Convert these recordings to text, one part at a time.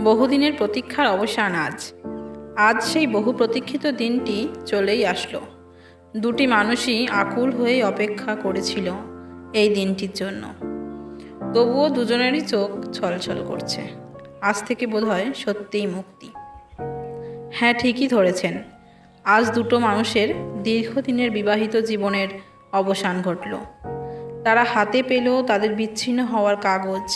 বহুদিনের প্রতীক্ষার অবসান আজ। আজ সেই বহু প্রতীক্ষিত দিনটি চলেই আসলো। দুটি মানুষই আকুল হয়ে অপেক্ষা করেছিল এই দিনটির জন্য। তবুও দুজনেরই চোখ ছলছল করছে। আজ থেকে বোধহয় সত্যিই মুক্তি। হ্যাঁ, ঠিকই ধরেছেন। আজ দুটো মানুষের দীর্ঘদিনের বিবাহিত জীবনের অবসান ঘটল। তারা হাতে পেল তাদের বিচ্ছিন্ন হওয়ার কাগজ,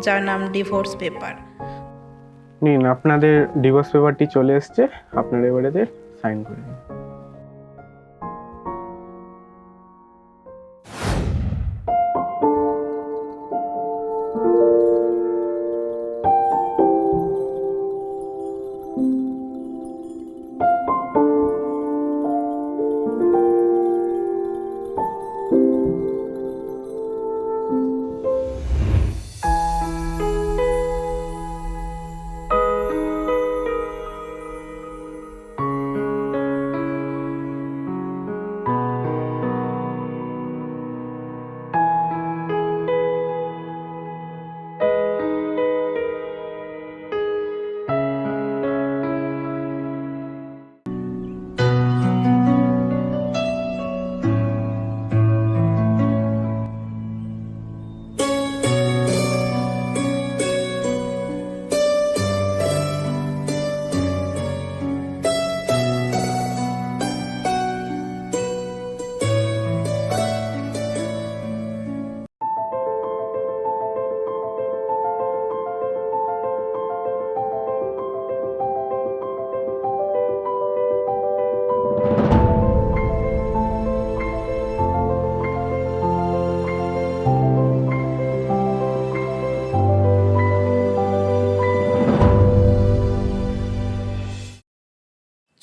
যার নাম ডিভোর্স পেপার। নিন, আপনাদের ডিভোর্স পেপারটি চলে এসেছে। আপনারা এবারে সাইন করে দিন।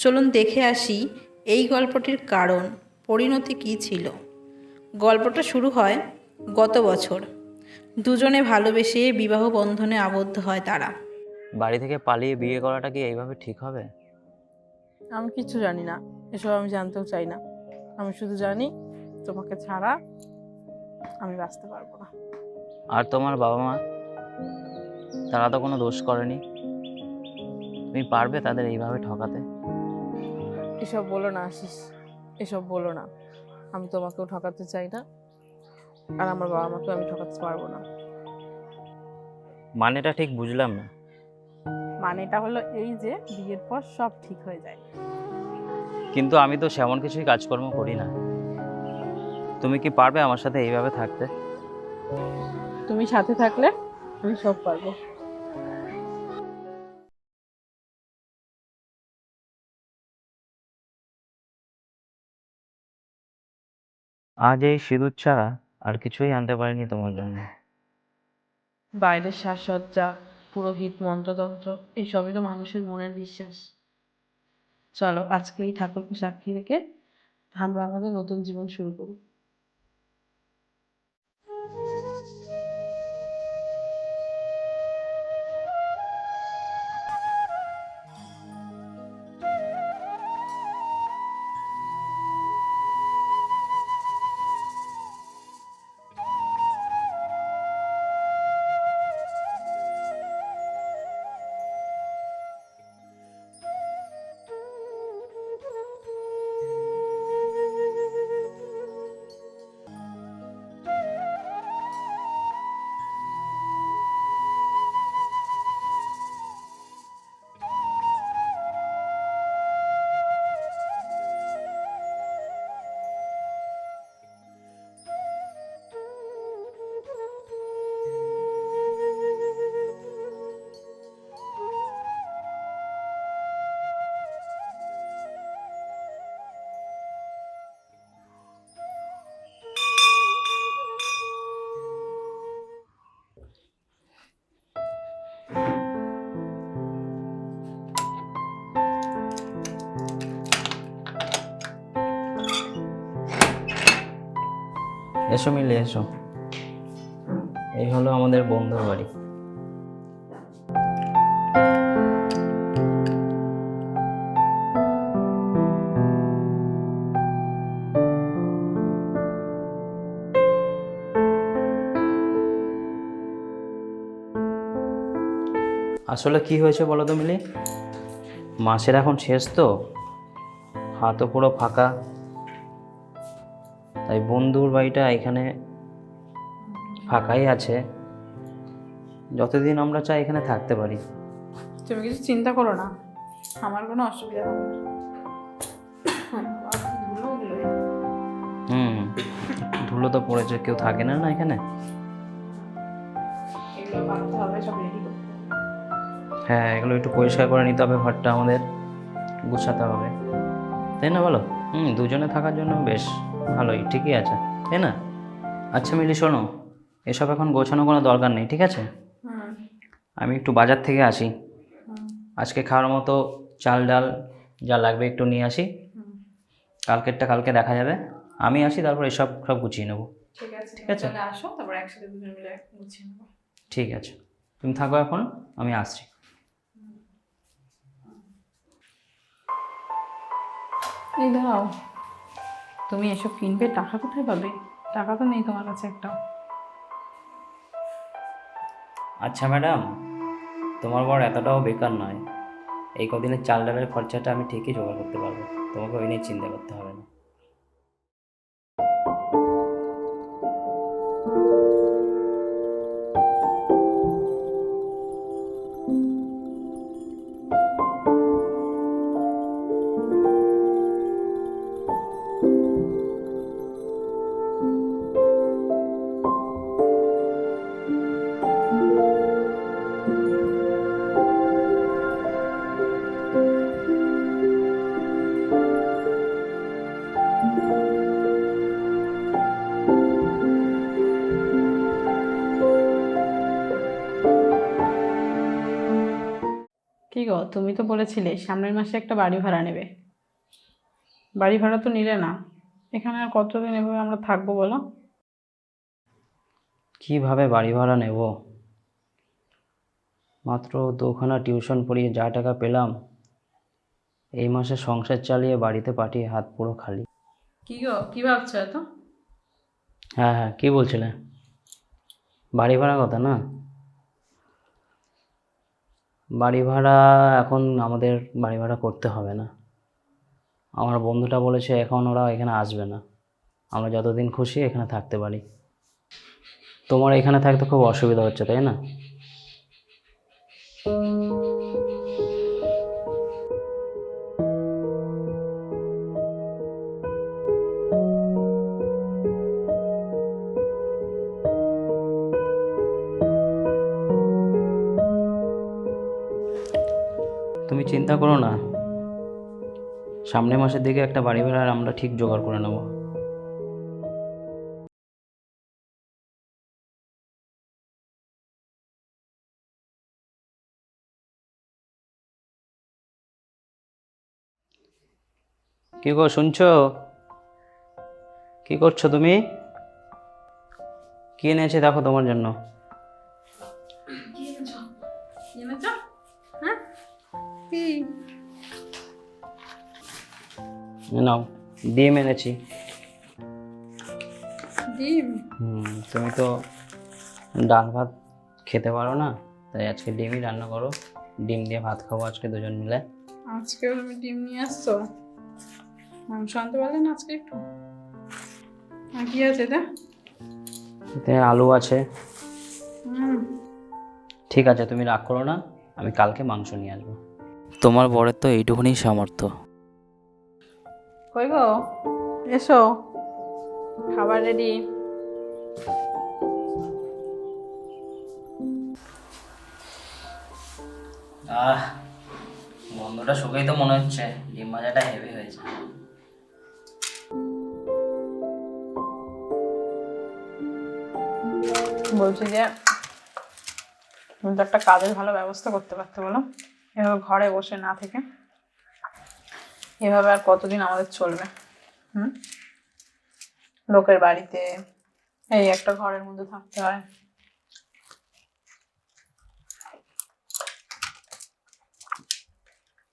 চলুন দেখে আসি এই গল্পটির কারণ পরিণতি কী ছিল। গল্পটা শুরু হয় গত বছর। দুজনে ভালোবেসে বিবাহ বন্ধনে আবদ্ধ হয় তারা। বাড়ি থেকে পালিয়ে বিয়ে করাটা কি এইভাবে ঠিক হবে? আমি কিচ্ছু জানি না, এসব আমি জানতেও চাই না। আমি শুধু জানি তোমাকে ছাড়া আমি বাঁচতে পারবো না। আর তোমার বাবা মা, তারা তো কোনো দোষ করেনি। তুমি পারবে তাদের এইভাবে ঠকাতে? এসব বলো না আশিস, এসব বলো না। আমি তোমাকেও ঠকাতে চাই না, আর আমার বাবা মাকেও আমি ঠকাতে পারবো না। মানেটা ঠিক বুঝলাম না। মানেটা হলো এই যে বিয়ের পর সব ঠিক হয়ে যায়। কিন্তু আমি তো সেমন কিছুই কাজকর্ম করি না। তুমি কি পারবে আমার সাথে এইভাবে থাকতে? তুমি সাথে থাকলে আমি সব পারবো। আজ এই সিঁদুর ছাড়া আর কিছুই আনতে পারিনি তোমার জন্য। বাইরের সাজসজ্জা, পুরোহিত, মন্ত্রতন্ত্র এইসবই তো মানুষের মনের বিশ্বাস। চলো আজকে এই ঠাকুরকে সাক্ষী রেখে আমরা আমাদের নতুন জীবন শুরু করি। এসো মিলে এসো। এই হলো আমাদের বন্ধুর বাড়ি। আসলে কি হয়েছে বলো তো মিলি, মাসের এখন শেষ তো, হাতও পুরো ফাঁকা, তাই বন্ধুর বাড়িটা এখানে ফাঁকাই আছে, যতদিন আমরা চাই এখানে থাকতে পারি। তুমি কিছু চিন্তা করো না, আমার কোনো অসুবিধা হবে না। হুম, ধুলো তো পড়েছে, কেউ থাকে না না এখানে। এগুলো বাঁধতে হবে, সব রেডি করতে হবে। হ্যাঁ, এগুলো একটু পরিষ্কার করে নিতে হবে, ঘরটা আমাদের গুছাতে হবে, তাই না বলো? দুজনে থাকার জন্য বেশ ভালোই, ঠিকই আছে, তাই না? আচ্ছা মিলি শোনো, এসব এখন গোছানো কোনো দরকার নেই, ঠিক আছে? হুম আমি একটু বাজার থেকে আসি, হুম আজকে খাওয়ার মতো চাল ডাল যা লাগবে একটু নিয়ে আসি, হুম। কালকেরটা কালকে দেখা যাবে। আমি আসি, তারপর এসব সব গুছিয়ে নেবো। ঠিক আছে, ঠিক আছে। তাহলে আসো, তারপর একসাথে দুজন মিলে গুছিয়ে নেবো। ঠিক আছে, তুমি থাকো এখন, আমি আসছি। এই দাও, তুমি এসব কিনবে, টাকা কোথায় পাবে? টাকা তো নেই তোমার কাছে একটাও। আচ্ছা ম্যাডাম, তোমার বর এতটাও বেকার নয়, এই কদিনের চাল ডালের খরচাটা আমি ঠিকই জোগাড় করতে পারবো, তোমাকে ওই নিয়ে চিন্তা করতে হবে না। কি গো, তুমি তো বলেছিলে সামনের মাসে একটা বাড়ি ভাড়া নেবে। বাড়ি ভাড়া তো নিলে না, এখানে আর কতদিন এভাবে আমরা থাকবো বলো? কিভাবে বাড়ি ভাড়া নেব? মাত্র 2খানা টিউশন পড়িয়ে যা টাকা পেলাম, এই মাসে সংসার চালিয়ে বাড়িতে পাঠিয়ে হাত পুরো খালি। কি গো, কি ভাবছো এত? হ্যাঁ হ্যাঁ, কী বলছিলে? বাড়ি ভাড়া কথা না? বাড়ি ভাড়া এখন আমাদের বাড়ি ভাড়া করতে হবে না, আমার বন্ধুটা বলেছে এখন ওরা এখানে আসবে না, আমরা যতদিন খুশি এখানে থাকতে পারি। তোমার এখানে থাকতে খুব অসুবিধা হচ্ছে, তাই না? তুমি চিন্তা করো না, সামনের মাসের দিকে একটা বাড়ি ভাড়া আমরা ঠিক জোগাড় করে নেব। কি গো শুনছো? কি করছো তুমি? কি এনেছে দেখো তোমার জন্য। কি এনেছো? কি এনেছো? হ্যাঁ, কি? নাও, ডিম এনেছি। ডিম? তুমি তো ডাল ভাত খেতে পারো না, তাই আজকে ডিমই রান্না করো, ডিম দিয়ে ভাত খাবো আজকে দুজন মিলে। আজকেও তুমি ডিম নিয়ে আসছো? মাংস আনতে পারলে না আজকে একটু? আর কি আছে এটা? এতে আলু আছে। হুম। ঠিক আছে, তুমি রাগ করো না, আমি কালকে মাংস নিয়ে আসবো। তোমার বরের তো এইটুকুনি সামর্থ্য। কই গো, এসো, খাবার রেডি। গন্ধটা শুকেই তো মনে হচ্ছে ডিম ভাজাটা হেভি হয়েছে। বলছি যে তুমি তো একটা কাজের ভালো ব্যবস্থা করতে পারতে, বলো? এভাবে ঘরে বসে না থেকে এভাবে আর কতদিন আমাদের চলবে? হুম, লোকের বাড়িতে এই একটা ঘরের মধ্যে থাকতে হয়।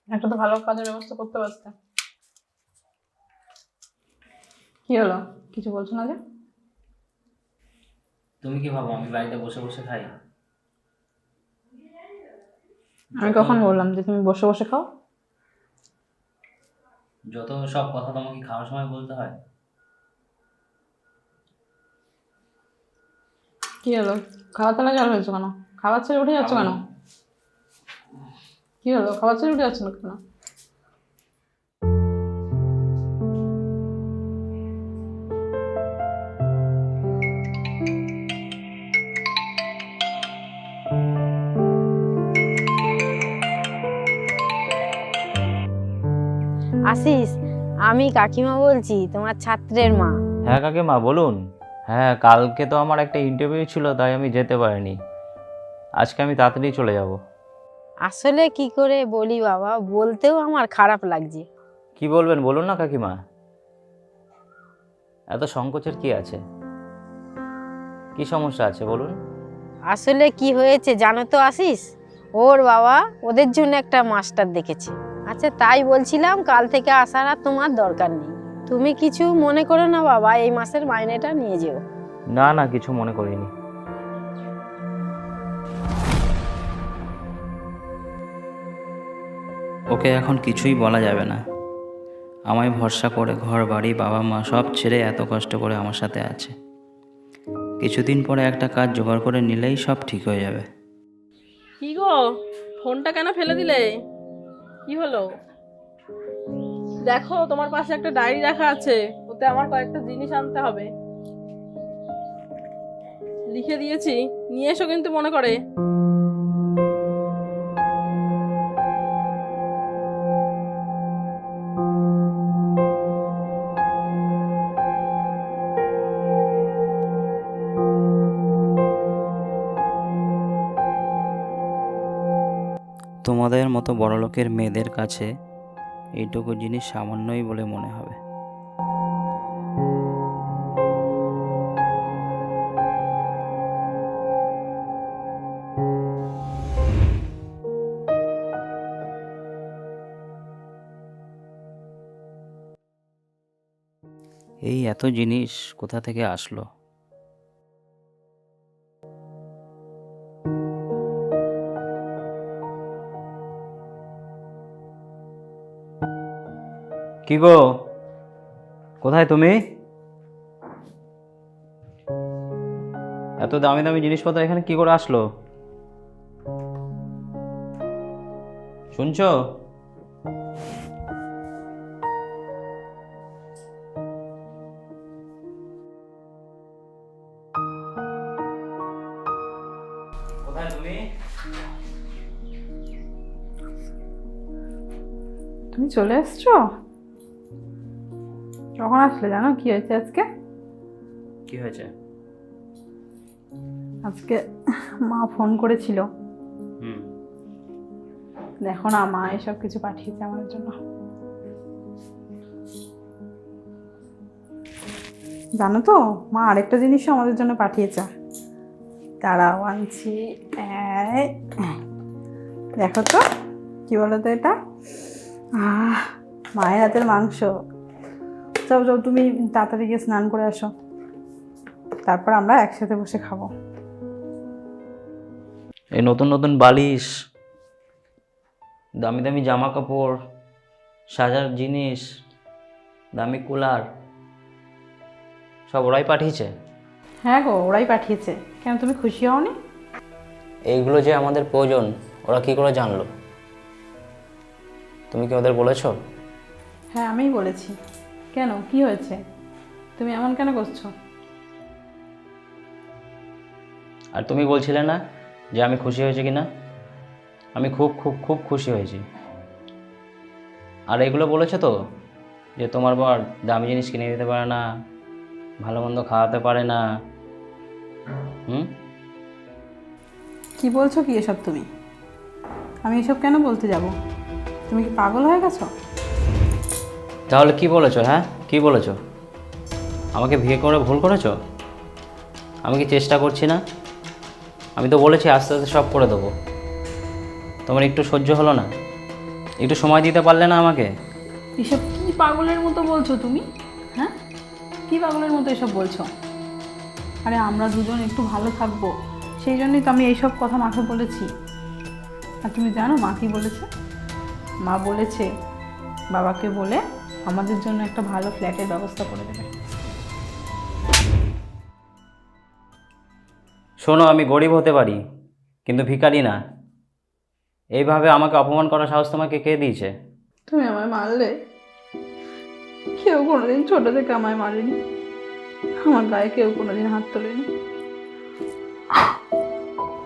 একটা তো ভালো কাজের ব্যবস্থা করতে পারতে। কি হলো, কিছু বলছো না যে? তুমি কি ভাবো আমি বাড়িতে বসে বসে খাই? আমি কখন বললাম যে তুমি বসে বসে খাও? যত সব কথা তোমাকে খাওয়ার সময় বলতে হয়? কি হলো, খাওয়া তালা চালু হয়েছে কেন? খাবার ছেড়ে উঠে যাচ্ছ কেন? কি হলো, খাবার ছেড়ে উঠে যাচ্ছ না কেন? আশিস, আমি কাকিমা বলছি, তোমার ছাত্রের মা। হ্যাঁ কাকিমা বলুন। হ্যাঁ, কালকে তো আমার একটা ইন্টারভিউ ছিল, তাই আমি যেতে পারিনি। আজকে আমি তাড়াতাড়ি চলে যাব। আসলে কি করে বলি বাবা, বলতেও আমার খারাপ লাগছে। কি বলবেন বলুন না কাকিমা, এত সংকোচের কি আছে? কি সমস্যা আছে বলুন? আসলে কি হয়েছে জানো তো আশিস, ওর বাবা ওদের জন্য একটা মাস্টার দেখেছে। আচ্ছা, তাই বলছিলাম কাল থেকে আসার আর তোমার দরকার নেই। তুমি কিছু মনে করো না বাবা, এই মাসের মাইনেটা নিয়ে যেও। না না, কিছু মনে করিনি। ওকে এখন কিছুই বলা যাবে না। আমায় ভরসা করে ঘর বাড়ি বাবা মা সব ছেড়ে এত কষ্ট করে আমার সাথে আছে। কিছুদিন পরে একটা কাজ জোগাড় করে নিলেই সব ঠিক হয়ে যাবে। কি গো, ফোনটা কেন ফেলে দিলে? কি হলো? দেখো, তোমার পাশে একটা ডায়েরি রাখা আছে, ওতে আমার কয়েকটা জিনিস আনতে হবে। লিখে দিয়েছি, নিয়ে এসো কিন্তু মনে করে। তোমাদের মতো বড়লোকের মেয়েদের কাছে এইটুকু জিনিস সামান্যই বলে মনে হবে। এই এত জিনিস কোথা থেকে আসলো? কি গো, কোথায় তুমি? এত দামি দামি জিনিসপত্র এখানে কি করে আসলো? শুনছো? কোথায় তুমি? তুমি চলে এসছো? কখন আসলে জানো কি হয়েছে আজকে? কি হয়েছে? আজকে মা ফোন করেছিল। হুম। দেখো না, মা এসব কিছু পাঠিয়েছে আমার জন্য। জানো তো, মা আরেকটা জিনিসও আমাদের জন্য পাঠিয়েছে। তারাও আনছি। দেখো তো, কি বলো তো এটা? মায়ের হাতের মাংস। যাও যাও, তুমি তাড়াতাড়ি গিয়ে স্নান করে আসো, তারপর আমরা একসাথে বসে খাবো। এই নতুন নতুন বালিশ, দামি দামি জামা কাপড়, সাজার জিনিস, দামি কুলার, সব ওরাই পাঠিয়েছে। হ্যাঁ গো, ওরাই পাঠিয়েছে। কেন, তুমি খুশি হওনি? এইগুলো যে আমাদের প্রয়োজন ওরা কি করে জানলো? তুমি কি ওদের বলেছো? হ্যাঁ, আমিই বলেছি। কেন, কি হয়েছে? তুমি এমন কেন করছো? আর তুমি বলছিলে না যে আমি খুশি হয়েছি কিনা? আমি খুব খুব খুব খুশি হয়েছি। আর এগুলো বলেছো তো যে তোমার বর দামি জিনিস কিনে দিতে পারে না, ভালো মন্দ খাওয়াতে পারে না। কি বলছো কি এসব তুমি? আমি এসব কেন বলতে যাব? তুমি কি পাগল হয়ে গেছো? তাহলে কি বলেছো? হ্যাঁ, কি বলেছো? আমাকে বিয়ে করে ভুল করেছো? আমি কি চেষ্টা করছি না? আমি তো বলেছি আস্তে আস্তে সব করে দেবো। তোমার একটু সহ্য হলো না? একটু সময় দিতে পারলে না আমাকে? এসব কি পাগলের মতো বলছো তুমি? হ্যাঁ, কি পাগলের মতো এসব বলছো? আরে আমরা দুজন একটু ভালো থাকবো, সেই জন্যই তো আমি এইসব কথা মাকে বলেছি। আর তুমি জানো মা কি বলেছে? মা বলেছে বাবাকে বলে আমাদের জন্য একটা ভালো ফ্ল্যাটের ব্যবস্থা করে দেবে। শোনো, আমি গরিব হতে পারি কিন্তু ভিখারি না। এইভাবে আমাকে অপমান করার সাহস তোমাকে কে দিয়েছে? তুমি আমায় মারলে, কেউ কোনোদিন ছোট থেকে আমায় মারেনি, আমার গায়ে কেউ কোনোদিন হাত তোলেনি।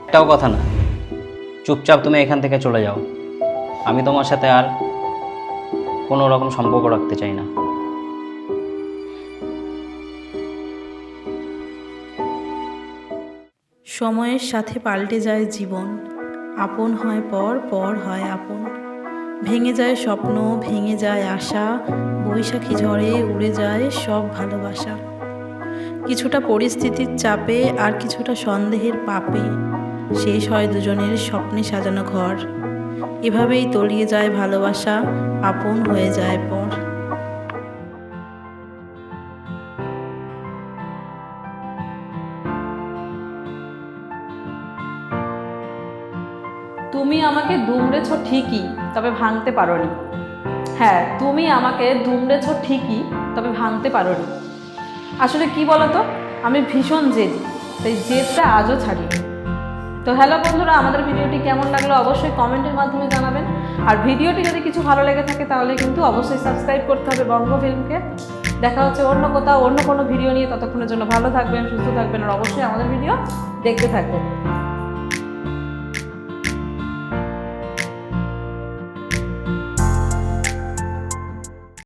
একটাও কথা না, চুপচাপ তুমি এখান থেকে চলে যাও। আমি তোমার সাথে আর কোনো রকম সম্পর্ক রাখতে চাই না। সময়ের সাথে পাল্টে যায় জীবন, আপন হয় পর, পর হয় আপন। ভেঙে যায় স্বপ্ন, ভেঙে যায় আশা, বৈশাখী ঝড়ে উড়ে যায় সব ভালোবাসা। কিছুটা পরিস্থিতির চাপে আর কিছুটা সন্দেহের পাপে শেষ হয় দুজনের স্বপ্নে সাজানো ঘর। এভাবেই তলিয়ে যায় ভালোবাসা, আপন হয়ে যায় পর। তুমি আমাকে দুমড়েছ ঠিকই, তবে ভাঙতে পারোনি। হ্যাঁ, তুমি আমাকে দুমড়েছ ঠিকই, তবে ভাঙতে পারোনি। আসলে কি বলতো, আমি ভীষণ জেদি, তাই জেদটা আজও ছাড়িনি। তো হ্যালো বন্ধুরা, আমাদের ভিডিওটি কেমন লাগলো অবশ্যই কমেন্টের মাধ্যমে জানাবেন। আর ভিডিওটি যদি কিছু ভালো লেগে থাকে তাহলে কিন্তু অবশ্যই সাবস্ক্রাইব করতে হবে বঙ্গ ফিল্মকে। দেখা হচ্ছে অন্য কোথাও অন্য কোনো ভিডিও নিয়ে। ততক্ষণের জন্য ভালো থাকবেন, সুস্থ থাকবেন, আর অবশ্যই আমাদের ভিডিও দেখতে থাকবেন।